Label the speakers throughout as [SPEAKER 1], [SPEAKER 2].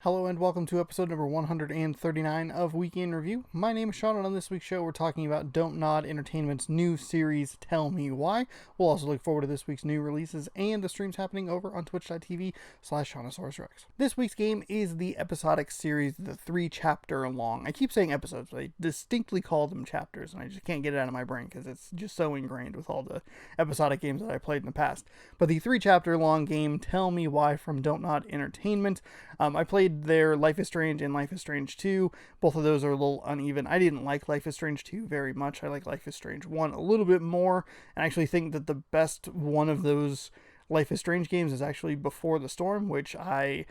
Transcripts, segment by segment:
[SPEAKER 1] Hello and welcome to episode number 139 of Week in Review. My name is Sean, and on this week's show we're talking about Don't Nod Entertainment's new series, Tell Me Why. We'll also look forward to this week's new releases and the streams happening over on twitch.tv/ShaunosaurusRex. This week's game is the episodic series, the 3-chapter long. I keep saying episodes, but I distinctly call them chapters, and I just can't get it out of my brain because it's just so ingrained with all the episodic games that I played in the past. But the 3-chapter long game, Tell Me Why from Don't Nod Entertainment. I played their Life is Strange and Life is Strange 2. Both of those are a little uneven. I didn't like Life is Strange 2 very much. I like Life is Strange 1 a little bit more, and I actually think that the best one of those Life is Strange games is actually Before the Storm, which I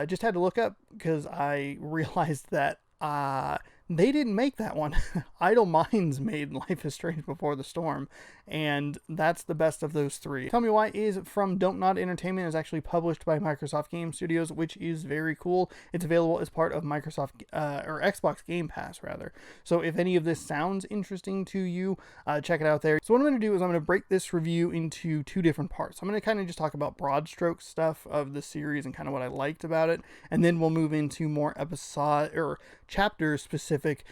[SPEAKER 1] just had to look up because I realized that they didn't make that one. Idle Minds made Life is Strange Before the Storm, and that's the best of those three. Tell Me Why is from Don't Nod Entertainment. Is actually published by Microsoft Game Studios, which is very cool. It's available as part of Microsoft or Xbox Game Pass, rather. So if any of this sounds interesting to you, check it out there. So what I'm going to do is I'm going to break this review into two different parts. I'm going to kind of just talk about broad stroke stuff of the series and kind of what I liked about it, and then we'll move into more episode or chapter specific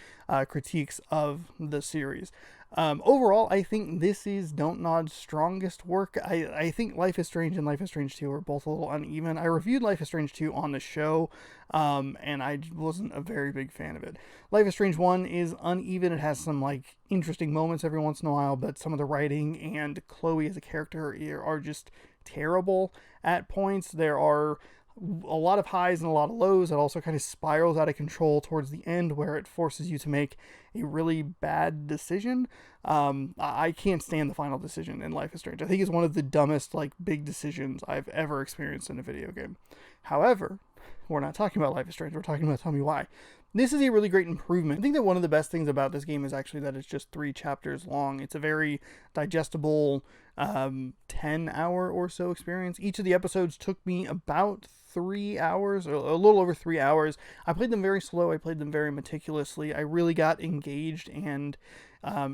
[SPEAKER 1] critiques of the series. Overall, I think this is Don't Nod's strongest work. I think Life is Strange and Life is Strange 2 are both a little uneven. I reviewed Life is Strange 2 on the show, and I wasn't a very big fan of it. Life is Strange 1 is uneven. It has some interesting moments every once in a while, but some of the writing and Chloe as a character are just terrible at points. There are a lot of highs and a lot of lows. It also kind of spirals out of control towards the end where it forces you to make a really bad decision. I can't stand the final decision in Life is Strange. I think it's one of the dumbest big decisions I've ever experienced in a video game. However, we're not talking about Life is Strange. We're talking about Tell Me Why. This is a really great improvement. I think that one of the best things about this game is actually that it's just 3 chapters long. It's a very digestible 10-hour or so experience. Each of the episodes took me about 3 hours, or a little over 3 hours. I played them very slow. I played them very meticulously. I really got engaged and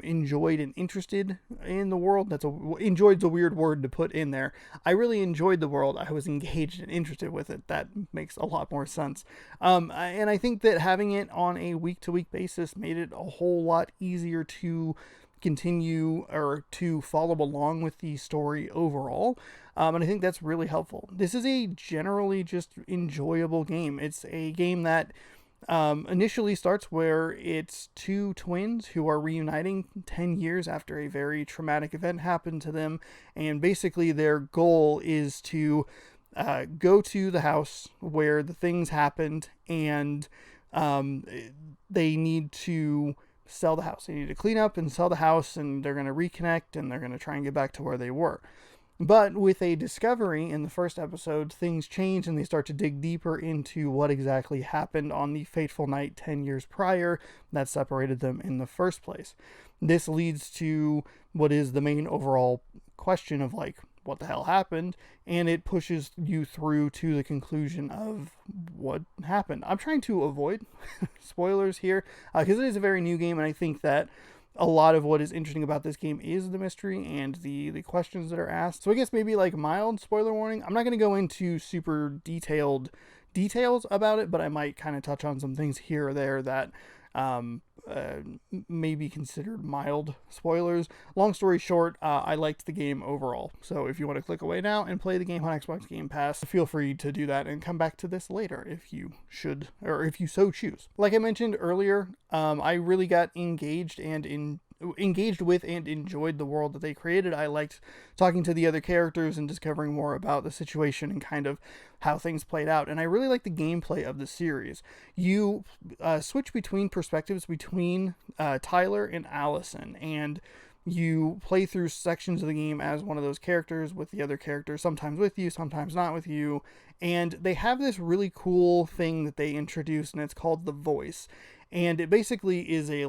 [SPEAKER 1] enjoyed and interested in the world. Enjoyed's a weird word to put in there. I really enjoyed the world. I was engaged and interested with it. That makes a lot more sense. And I think that having it on a week-to-week basis made it a whole lot easier to continue or to follow along with the story overall. And I think that's really helpful. This is a generally just enjoyable game. It's a game that initially starts where it's 2 twins who are reuniting 10 years after a very traumatic event happened to them, and basically their goal is to go to the house where the things happened, and they need to sell the house. They need to clean up and sell the house, and they're going to reconnect, and they're going to try and get back to where they were. But with a discovery in the first episode, things change and they start to dig deeper into what exactly happened on the fateful night 10 years prior that separated them in the first place. This leads to what is the main overall question of what the hell happened, and it pushes you through to the conclusion of what happened. I'm trying to avoid spoilers here because it is a very new game, and I think that a lot of what is interesting about this game is the mystery and the questions that are asked. So I guess maybe mild spoiler warning. I'm not going to go into super detailed details about it, but I might kind of touch on some things here or there that may be considered mild spoilers. Long story short, I liked the game overall. So if you want to click away now and play the game on Xbox Game Pass, feel free to do that and come back to this later if you should, or if you so choose. Like I mentioned earlier, I really got engaged with and enjoyed the world that they created. I liked talking to the other characters and discovering more about the situation and kind of how things played out. And I really like the gameplay of the series. You switch between perspectives between Tyler and Allison, and you play through sections of the game as one of those characters with the other characters, sometimes with you, sometimes not with you. And they have this really cool thing that they introduced, and it's called the voice. And it basically is a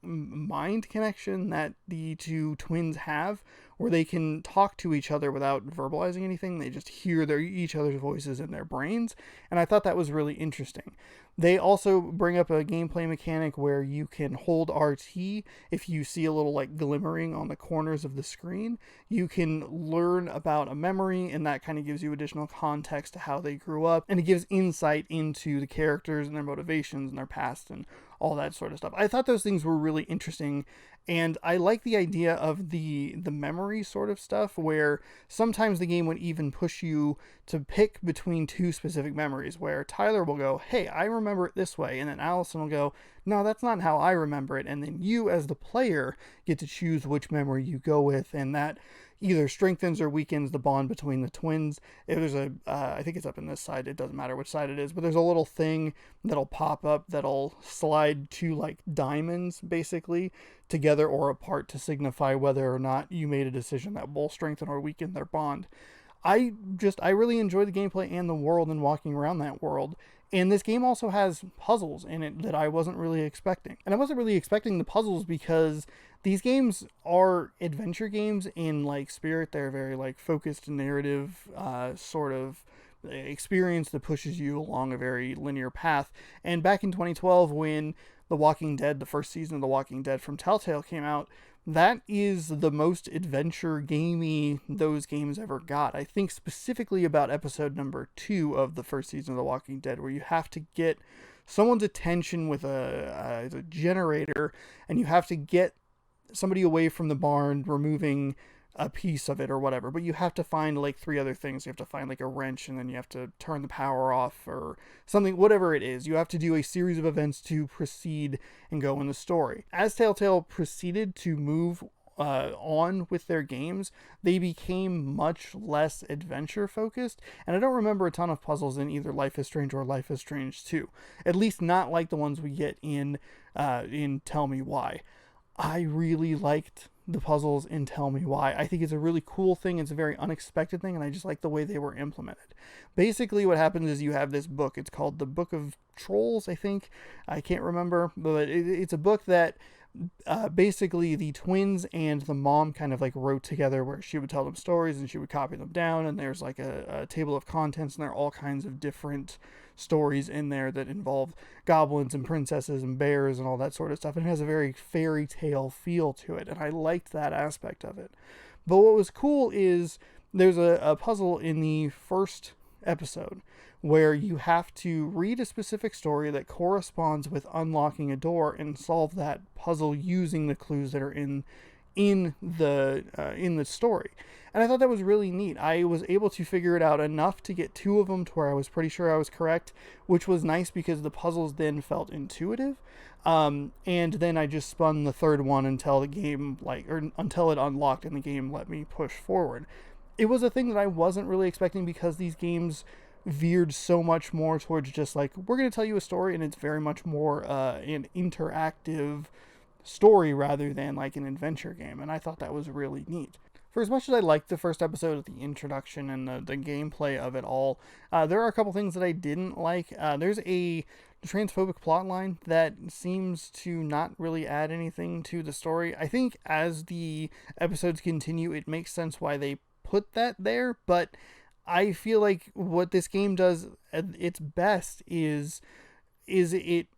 [SPEAKER 1] mind connection that the 2 twins have, where they can talk to each other without verbalizing anything. They just hear each other's voices in their brains, and I thought that was really interesting. They also bring up a gameplay mechanic where you can hold RT. If you see a little like glimmering on the corners of the screen, you can learn about a memory, and that kind of gives you additional context to how they grew up, and it gives insight into the characters and their motivations and their past and all that sort of stuff. I thought those things were really interesting, and I like the idea of the memory sort of stuff, where sometimes the game would even push you to pick between two specific memories, where Tyler will go, hey, I remember it this way, and then Allison will go, no, that's not how I remember it, and then you as the player get to choose which memory you go with, and that either strengthens or weakens the bond between the twins. If there's I think it's up in this side, it doesn't matter which side it is, but there's a little thing that'll pop up that'll slide two like diamonds basically together or apart to signify whether or not you made a decision that will strengthen or weaken their bond. I really enjoy the gameplay and the world and walking around that world. And this game also has puzzles in it that I wasn't really expecting. And I wasn't really expecting the puzzles because these games are adventure games in like spirit. They're very like focused narrative sort of experience that pushes you along a very linear path. And back in 2012, when The Walking Dead, the first season of The Walking Dead from Telltale came out, that is the most adventure gamey those games ever got. I think specifically about episode number 2 of the first season of The Walking Dead, where you have to get someone's attention with a generator, and you have to get somebody away from the barn, removing a piece of it or whatever, but you have to find like 3 other things. You have to find like a wrench, and then you have to turn the power off or something, whatever it is. You have to do a series of events to proceed and go in the story. As Telltale proceeded to move on with their games, they became much less adventure focused, and I don't remember a ton of puzzles in either Life is Strange or Life is Strange 2, at least not like the ones we get in Tell Me Why. I really liked the puzzles in Tell Me Why. I think it's a really cool thing. It's a very unexpected thing, and I just like the way they were implemented. Basically, what happens is you have this book. It's called the Book of Trolls, I think. I can't remember, but it's a book that basically the twins and the mom kind of like wrote together, where she would tell them stories and she would copy them down, and there's like a table of contents, and there are all kinds of different stories in there that involve goblins and princesses and bears and all that sort of stuff. And it has a very fairy tale feel to it, and I liked that aspect of it. But what was cool is there's a puzzle in the first episode where you have to read a specific story that corresponds with unlocking a door and solve that puzzle using the clues that are in the story. And I thought that was really neat. I was able to figure it out enough to get 2 of them to where I was pretty sure I was correct, which was nice because the puzzles then felt intuitive. And then I just spun the 3rd one until the game until it unlocked and the game let me push forward. It was a thing that I wasn't really expecting, because these games veered so much more towards just like, we're going to tell you a story, and it's very much more an interactive story rather than like an adventure game, and I thought that was really neat. For as much as I liked the first episode of the introduction and the gameplay of it all, there are a couple things that I didn't like. There's a transphobic plotline that seems to not really add anything to the story. I think as the episodes continue, it makes sense why they put that there, but I feel like what this game does at its best is it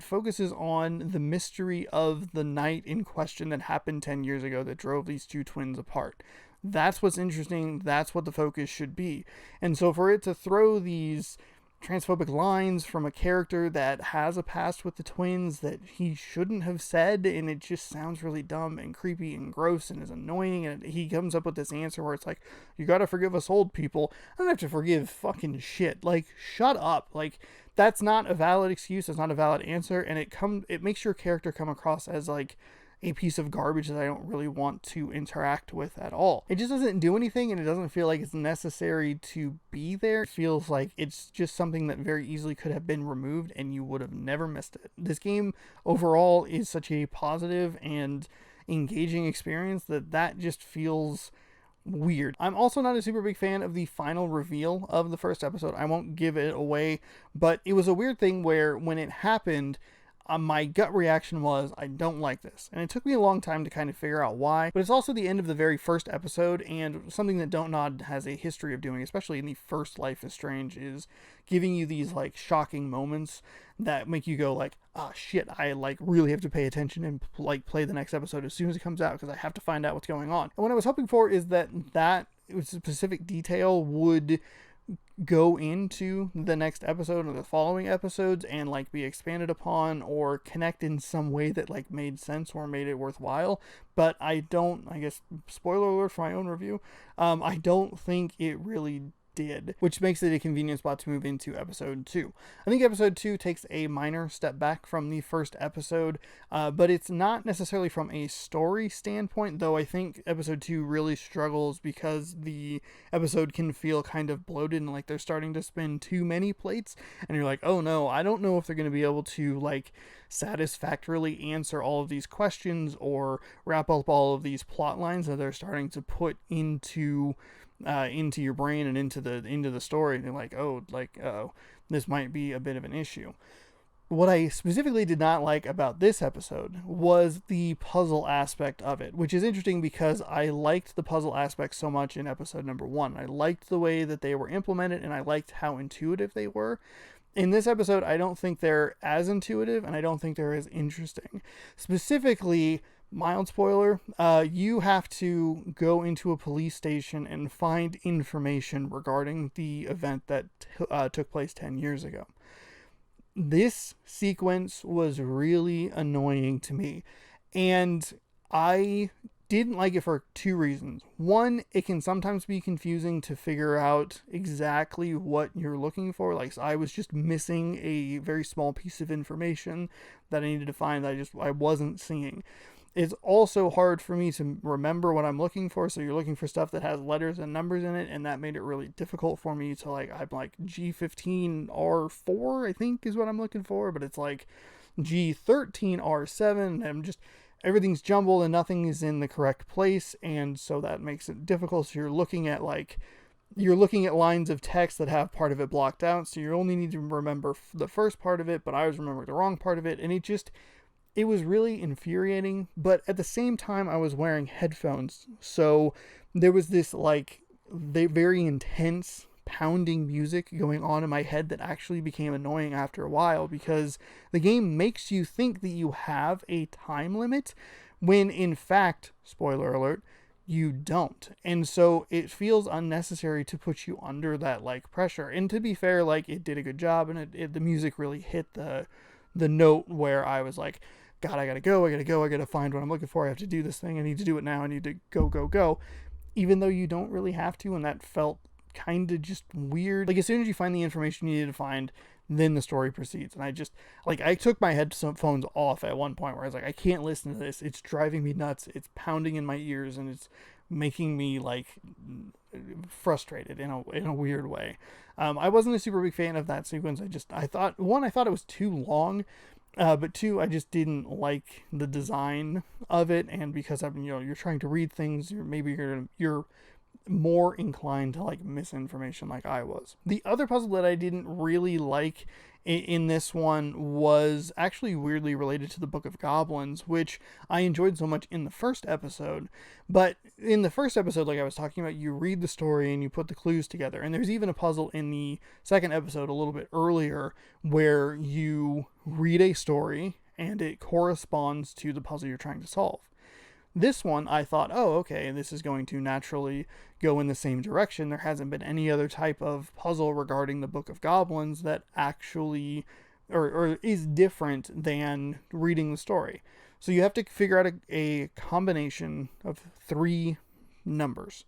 [SPEAKER 1] focuses on the mystery of the night in question that happened 10 years ago that drove these 2 twins apart. That's what's interesting. That's what the focus should be. And so for it to throw these transphobic lines from a character that has a past with the twins that he shouldn't have said, and it just sounds really dumb and creepy and gross and is annoying, and he comes up with this answer where it's like, you gotta forgive us old people. I don't have to forgive fucking shit. Like, shut up. Like, that's not a valid excuse. It's not a valid answer, and it makes your character come across as like a piece of garbage that I don't really want to interact with at all. It just doesn't do anything, and it doesn't feel like it's necessary to be there. It feels like it's just something that very easily could have been removed and you would have never missed it. This game overall is such a positive and engaging experience that just feels weird. I'm also not a super big fan of the final reveal of the first episode. I won't give it away, but it was a weird thing where when it happened, my gut reaction was, I don't like this. And it took me a long time to kind of figure out why. But it's also the end of the very first episode, and something that Don't Nod has a history of doing, especially in the first Life is Strange, is giving you these like shocking moments that make you go like, ah, shit, I like really have to pay attention and like play the next episode as soon as it comes out because I have to find out what's going on. And what I was hoping for is that specific detail would go into the next episode or the following episodes and like be expanded upon or connect in some way that like made sense or made it worthwhile. But I guess spoiler alert for my own review, I don't think it really did, which makes it a convenient spot to move into episode 2. I think episode 2 takes a minor step back from the first episode, but it's not necessarily from a story standpoint, though I think episode 2 really struggles because the episode can feel kind of bloated and like they're starting to spin too many plates, and you're like, oh no, I don't know if they're going to be able to like satisfactorily answer all of these questions or wrap up all of these plot lines that they're starting to put into your brain and into the story. And they're like, oh, this might be a bit of an issue. What I specifically did not like about this episode was the puzzle aspect of it, which is interesting because I liked the puzzle aspect so much in episode number 1. I liked the way that they were implemented, and I liked how intuitive they were. In this episode, I don't think they're as intuitive, and I don't think they're as interesting. Specifically, mild spoiler, you have to go into a police station and find information regarding the event that took place 10 years ago. This sequence was really annoying to me, and I didn't like it for 2 reasons. One, it can sometimes be confusing to figure out exactly what you're looking for. Like, I was just missing a very small piece of information that I needed to find that I wasn't seeing. It's also hard for me to remember what I'm looking for, so you're looking for stuff that has letters and numbers in it, and that made it really difficult for me to I'm like G15R4, I think is what I'm looking for, but it's like G13R7, and everything's jumbled and nothing is in the correct place, and so that makes it difficult. So you're looking at lines of text that have part of it blocked out, so you only need to remember the first part of it, but I was remembering the wrong part of it, and it was really infuriating. But at the same time, I was wearing headphones, so there was this very intense pounding music going on in my head that actually became annoying after a while, because the game makes you think that you have a time limit when in fact, spoiler alert, you don't. And so it feels unnecessary to put you under that pressure. And to be fair, it did a good job, and the music really hit the note where I was like, God, I gotta go, I gotta find what I'm looking for, I have to do this thing, I need to do it now, I need to go, even though you don't really have to, and that felt kind of just weird. As soon as you find the information you need to find, then the story proceeds. And I took my headphones off at one point where I was like, I can't listen to this, it's driving me nuts, it's pounding in my ears, and it's making me frustrated in a weird way. I wasn't a super big fan of that sequence. I thought it was too long, but 2, I just didn't like the design of it, and because you're trying to read things, you're more inclined to miss information like I was. The other puzzle that I didn't really like in this one was actually weirdly related to the Book of Goblins, which I enjoyed so much in the first episode. But in the first episode, like I was talking about, you read the story and you put the clues together. And there's even a puzzle in the second episode a little bit earlier where you read a story and it corresponds to the puzzle you're trying to solve. This one, I thought, oh, okay, this is going to naturally go in the same direction. There hasn't been any other type of puzzle regarding the Book of Goblins that actually, or is different than reading the story. So you have to figure out a combination of 3 numbers.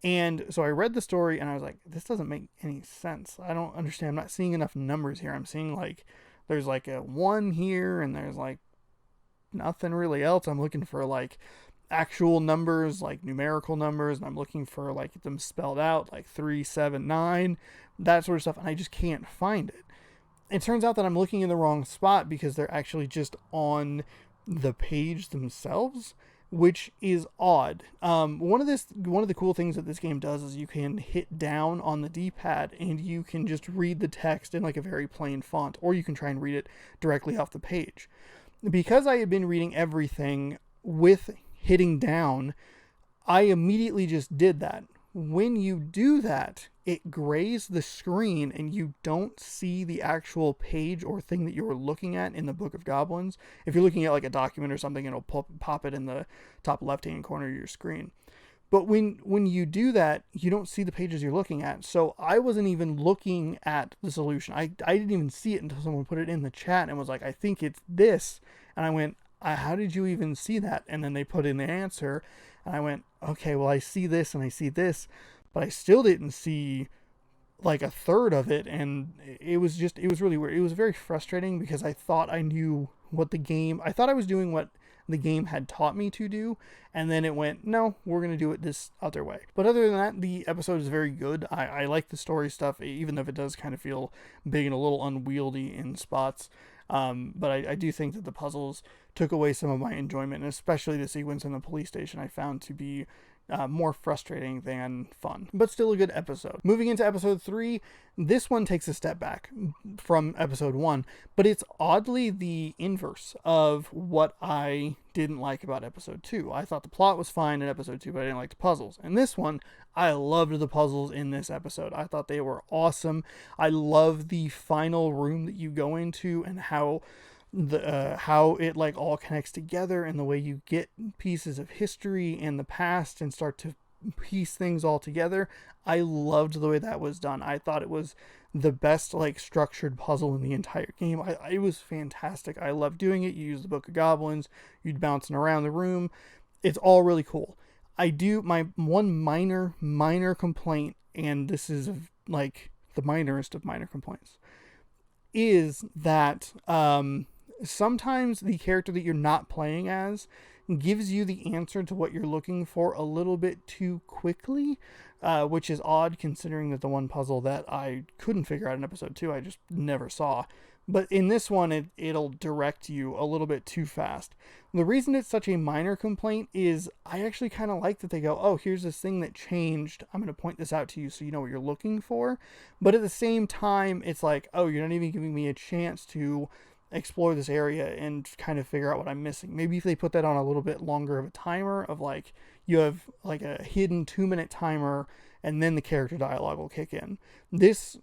[SPEAKER 1] And so I read the story and I was like, this doesn't make any sense. I don't understand. I'm not seeing enough numbers here. I'm seeing there's a 1 here and there's nothing really else. I'm looking for actual numbers, numerical numbers, and I'm looking for them spelled out 3, 7, 9, that sort of stuff, and I just can't find it. It turns out that I'm looking in the wrong spot because they're actually just on the page themselves. which is odd. One of the cool things that this game does is you can hit down on the D-pad and you can just read the text in like a very plain font, or you can try and read it directly off the page. Because I had been reading everything with hitting down, I immediately just did that. When you do that, it grays the screen and you don't see the actual page or thing that you're looking at in the Book of Goblins. If you're looking at like a document or something, it'll pop it in the top left-hand corner of your screen. But when you do that, you don't see the pages you're looking at. So I wasn't even looking at the solution. I didn't even see it until someone put it in the chat and was like, I think it's this. And I went, how did you even see that? And then they put in the answer. And I went, okay, well, I see this and I see this, but I still didn't see like a third of it. And it was really weird. It was very frustrating because I thought I knew I thought I was doing what the game had taught me to do. And then it went, no, we're going to do it this other way. But other than that, the episode is very good. I like the story stuff, even though it does kind of feel big and a little unwieldy in spots. But I do think that the puzzles took away some of my enjoyment, and especially the sequence in the police station I found to be more frustrating than fun, but still a good episode. Moving into episode 3, this one takes a step back from episode 1, but it's oddly the inverse of what I didn't like about episode 2. I thought the plot was fine in episode 2, but I didn't like the puzzles. And this one, I loved the puzzles in this episode. I thought they were awesome. I love the final room that you go into and how it like all connects together, and the way you get pieces of history and the past and start to piece things all together. I loved the way that was done. I thought it was the best like structured puzzle in the entire game. It was fantastic. I loved doing it. You use the Book of Goblins, you'd bouncing around the room. It's all really cool. My one minor complaint, and this is like the minorest of minor complaints, is that sometimes the character that you're not playing as gives you the answer to what you're looking for a little bit too quickly, which is odd considering that the one puzzle that I couldn't figure out in episode 2 I just never saw. But in this one, it'll direct you a little bit too fast. The reason it's such a minor complaint is I actually kind of like that they go, oh, here's this thing that changed. I'm going to point this out to you so you know what you're looking for. But at the same time, it's like, oh, you're not even giving me a chance to explore this area and kind of figure out what I'm missing. Maybe if they put that on a little bit longer of a timer, of like you have like a hidden 2-minute timer and then the character dialogue will kick in. This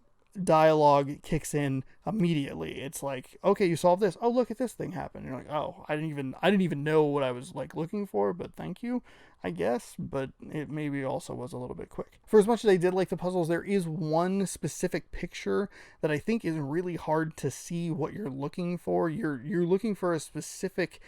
[SPEAKER 1] dialogue kicks in immediately. It's like, okay, you solved this. Oh, look at this thing happen. You're like, oh, I didn't even know what I was like looking for, but thank you, I guess. But it maybe also was a little bit quick. For as much as I did like the puzzles, there is one specific picture that I think is really hard to see what you're looking for. You're looking for a specific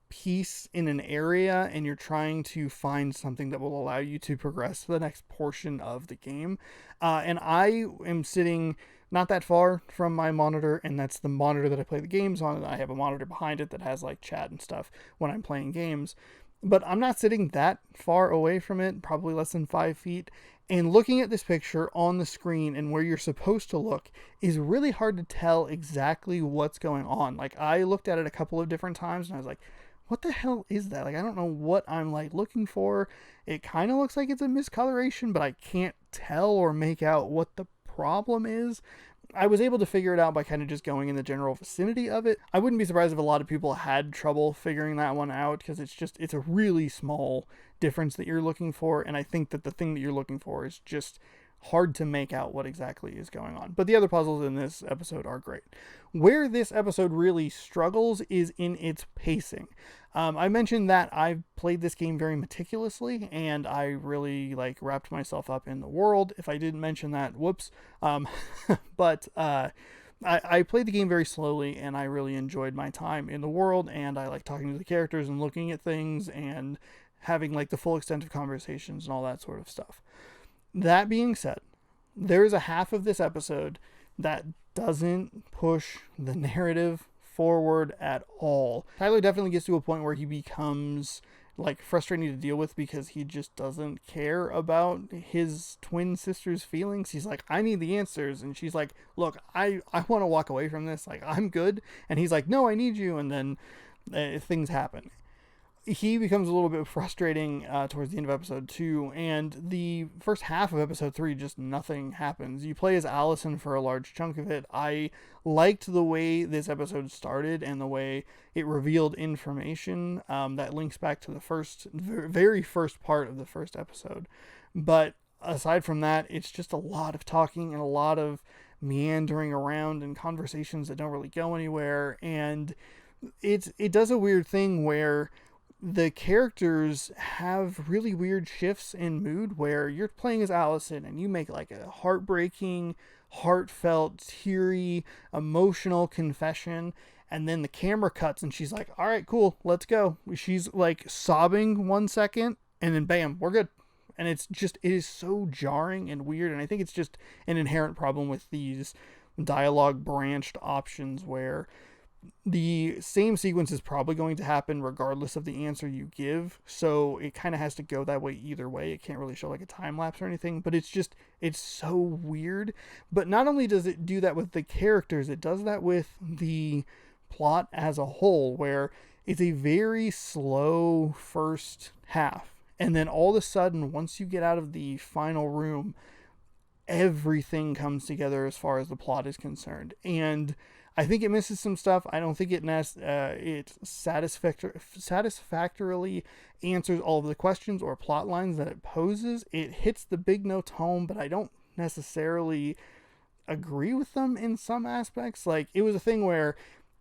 [SPEAKER 1] piece in an area, and you're trying to find something that will allow you to progress to the next portion of the game. And I am sitting not that far from my monitor, and that's the monitor that I play the games on. I have a monitor behind it that has like chat and stuff when I'm playing games, but I'm not sitting that far away from it, probably less than 5 feet. And looking at this picture on the screen and where you're supposed to look is really hard to tell exactly what's going on. Like, I looked at it a couple of different times and I was like, what the hell is that? Like, I don't know what I'm like looking for. It kind of looks like it's a miscoloration, but I can't tell or make out what the problem is. I was able to figure it out by kind of just going in the general vicinity of it. I wouldn't be surprised if a lot of people had trouble figuring that one out, because it's a really small difference that you're looking for, and I think that the thing that you're looking for is just hard to make out what exactly is going on. But the other puzzles in this episode are great. Where this episode really struggles is in its pacing. I mentioned that I've played this game very meticulously, and I really like wrapped myself up in the world. If I didn't mention that, whoops. But I played the game very slowly, and I really enjoyed my time in the world, and I like talking to the characters and looking at things and having like the full extent of conversations and all that sort of stuff. That being said, there is a half of this episode that doesn't push the narrative forward at all. Tyler definitely gets to a point where he becomes like frustrating to deal with because he just doesn't care about his twin sister's feelings. He's like, I need the answers. And she's like, look, I want to walk away from this. Like, I'm good. And he's like, no, I need you. And then things happen. he becomes a little bit frustrating towards the end of episode 2, and the first half of episode 3, just nothing happens. You play as Allison for a large chunk of it. I liked the way this episode started and the way it revealed information that links back to the very first part of the first episode. But aside from that, it's just a lot of talking and a lot of meandering around and conversations that don't really go anywhere. And it does a weird thing where the characters have really weird shifts in mood, where you're playing as Allison and you make like a heartbreaking, heartfelt, teary, emotional confession, and then the camera cuts and she's like, all right, cool, let's go. She's like sobbing 1 second and then bam, we're good. And it is so jarring and weird. And I think it's just an inherent problem with these dialogue branched options, where the same sequence is probably going to happen regardless of the answer you give. So it kind of has to go that way either way. It can't really show like a time lapse or anything, but it's so weird. But not only does it do that with the characters, it does that with the plot as a whole, where it's a very slow first half. And then all of a sudden, once you get out of the final room, everything comes together as far as the plot is concerned. And I think it misses some stuff. I don't think it satisfactorily answers all of the questions or plot lines that it poses. It hits the big notes home, but I don't necessarily agree with them in some aspects. Like, it was a thing where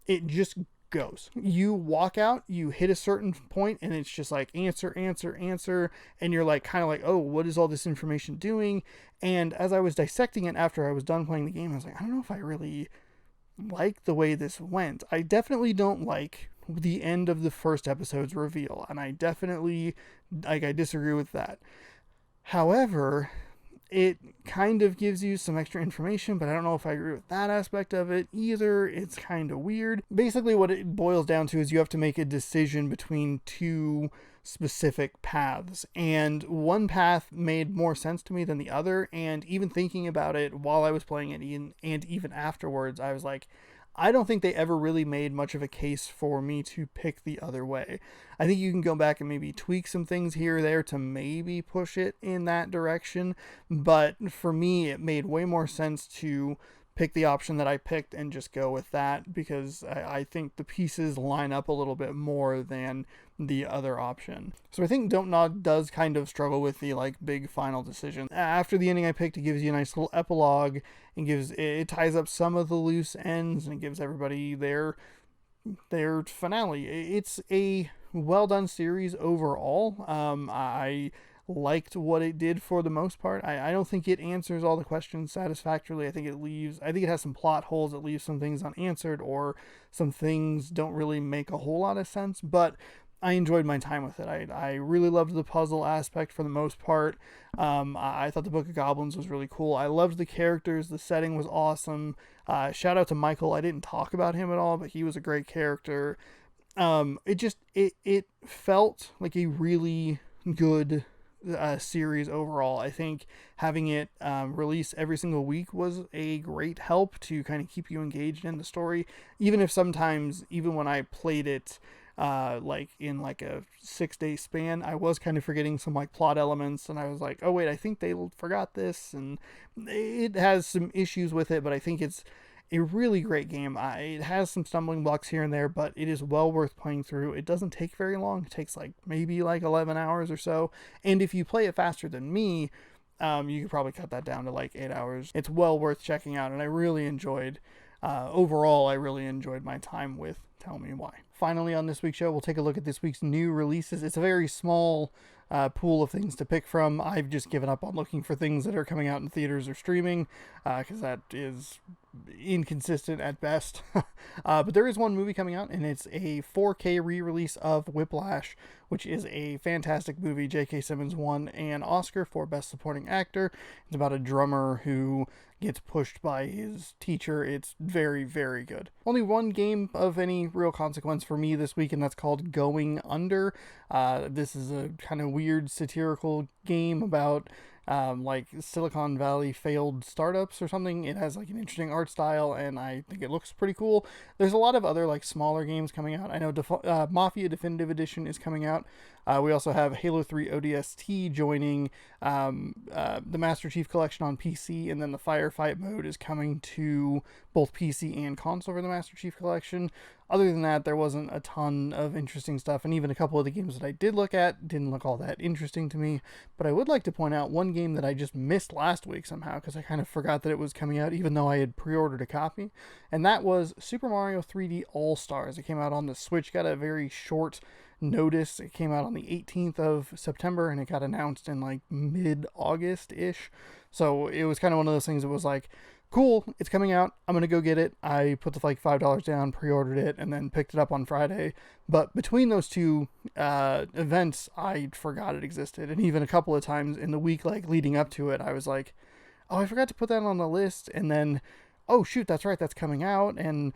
[SPEAKER 1] it just goes. You walk out, you hit a certain point, and it's just like answer, and you're like kind of like, oh, what is all this information doing? And as I was dissecting it after I was done playing the game, I was like, I don't know if I really like the way this went. I definitely don't like the end of the first episode's reveal, and I definitely I disagree with that. However, it kind of gives you some extra information, but I don't know if I agree with that aspect of it either. It's kind of weird. Basically, what it boils down to is you have to make a decision between two specific paths, and one path made more sense to me than the other. And even thinking about it while I was playing it, and even afterwards, I was like, I don't think they ever really made much of a case for me to pick the other way. I think you can go back and maybe tweak some things here or there to maybe push it in that direction. But for me, it made way more sense to pick the option that I picked and just go with that, because I think the pieces line up a little bit more than the other option. So I think Don't Nod does kind of struggle with the like big final decision. After the ending I picked, it gives you a nice little epilogue and it ties up some of the loose ends, and it gives everybody their finale. It's a well done series overall. I liked what it did for the most part. I don't think it answers all the questions satisfactorily. I think it has some plot holes that leave some things unanswered, or some things don't really make a whole lot of sense, but I enjoyed my time with it. I really loved the puzzle aspect for the most part. I thought the Book of Goblins was really cool. I loved the characters. The setting was awesome. Shout out to Michael. I didn't talk about him at all, but he was a great character. It felt like a really good series overall. I think having it release every single week was a great help to kind of keep you engaged in the story, even if sometimes, even when I played it like in like a 6-day span, I was kind of forgetting some like plot elements, and I was like, oh wait, I think they forgot this, and it has some issues with it, but I think it's a really great game. It has some stumbling blocks here and there, but it is well worth playing through. It doesn't take very long. It takes like maybe like 11 hours or so, and if you play it faster than me, you could probably cut that down to like 8 hours. It's well worth checking out, and I really enjoyed overall, I really enjoyed my time with Tell Me Why. Finally, on this week's show, we'll take a look at this week's new releases. It's a very small pool of things to pick from. I've just given up on looking for things that are coming out in theaters or streaming, because that is inconsistent at best. But there is one movie coming out, and it's a 4K re-release of Whiplash, which is a fantastic movie. J.K. Simmons won an Oscar for Best Supporting Actor. It's about a drummer who gets pushed by his teacher. It's very, very good. Only one game of any real consequence for me this week, and that's called Going Under. This is a kind of weird satirical game about like Silicon Valley failed startups or something. It has like an interesting art style, and I think it looks pretty cool. There's a lot of other like smaller games coming out. I know Mafia Definitive Edition is coming out. We also have Halo 3 ODST joining the Master Chief Collection on PC, and then the Firefight mode is coming to both PC and console for the Master Chief Collection. Other than that, there wasn't a ton of interesting stuff, and even a couple of the games that I did look at didn't look all that interesting to me. But I would like to point out one game that I just missed last week somehow, because I kind of forgot that it was coming out, even though I had pre-ordered a copy, and that was Super Mario 3D All-Stars. It came out on the Switch, got a very short notice. It came out on the 18th of September, and it got announced in like mid-August-ish. So it was kind of one of those things that was like, cool, it's coming out, I'm gonna go get it. I put the like $5 down, pre-ordered it, and then picked it up on Friday. But between those two events, I forgot it existed, and even a couple of times in the week like leading up to it, I was like, oh, I forgot to put that on the list, and then, oh shoot, that's right, that's coming out. And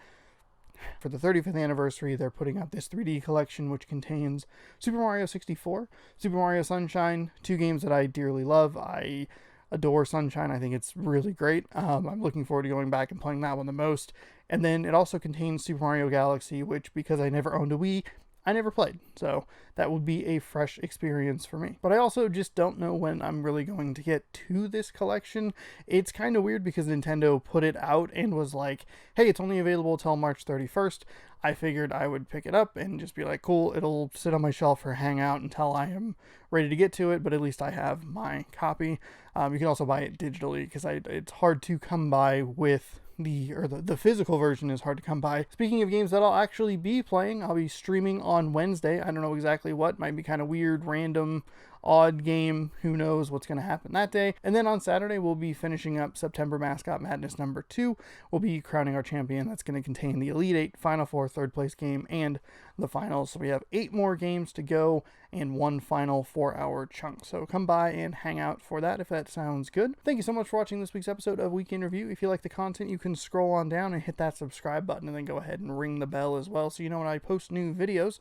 [SPEAKER 1] for the 35th anniversary, they're putting out this 3D collection, which contains Super Mario 64, Super Mario Sunshine, two games that I dearly love. I adore Sunshine. I think it's really great. I'm looking forward to going back and playing that one the most. And then it also contains Super Mario Galaxy, which, because I never owned a Wii, I never played. So that would be a fresh experience for me. But I also just don't know when I'm really going to get to this collection. It's kind of weird because Nintendo put it out and was like, hey, it's only available till March 31st. I figured I would pick it up and just be like, cool, it'll sit on my shelf or hang out until I am ready to get to it, but at least I have my copy. You can also buy it digitally, because it's hard to come by with the physical version is hard to come by. Speaking of games that I'll actually be playing, I'll be streaming on Wednesday. I don't know exactly what, might be kind of weird, random, odd game. Who knows what's going to happen that day. And then on Saturday, we'll be finishing up September Mascot Madness number 2. We'll be crowning our champion. That's going to contain the Elite 8, Final 4, third place game, and the finals. So we have 8 more games to go and one final 4-hour chunk. So come by and hang out for that if that sounds good. Thank you so much for watching this week's episode of Week in Review. If you like the content, you can scroll on down and hit that subscribe button, and then go ahead and ring the bell as well so you know when I post new videos.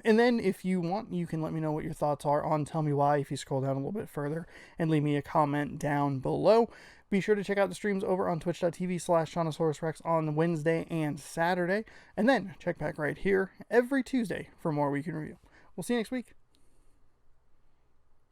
[SPEAKER 1] And then if you want, you can let me know what your thoughts are on Tell Me Why if you scroll down a little bit further and leave me a comment down below. Be sure to check out the streams over on twitch.tv/ShaunosaurusRex on Wednesday and Saturday. And then check back right here every Tuesday for more Week in Review. We'll see you next week.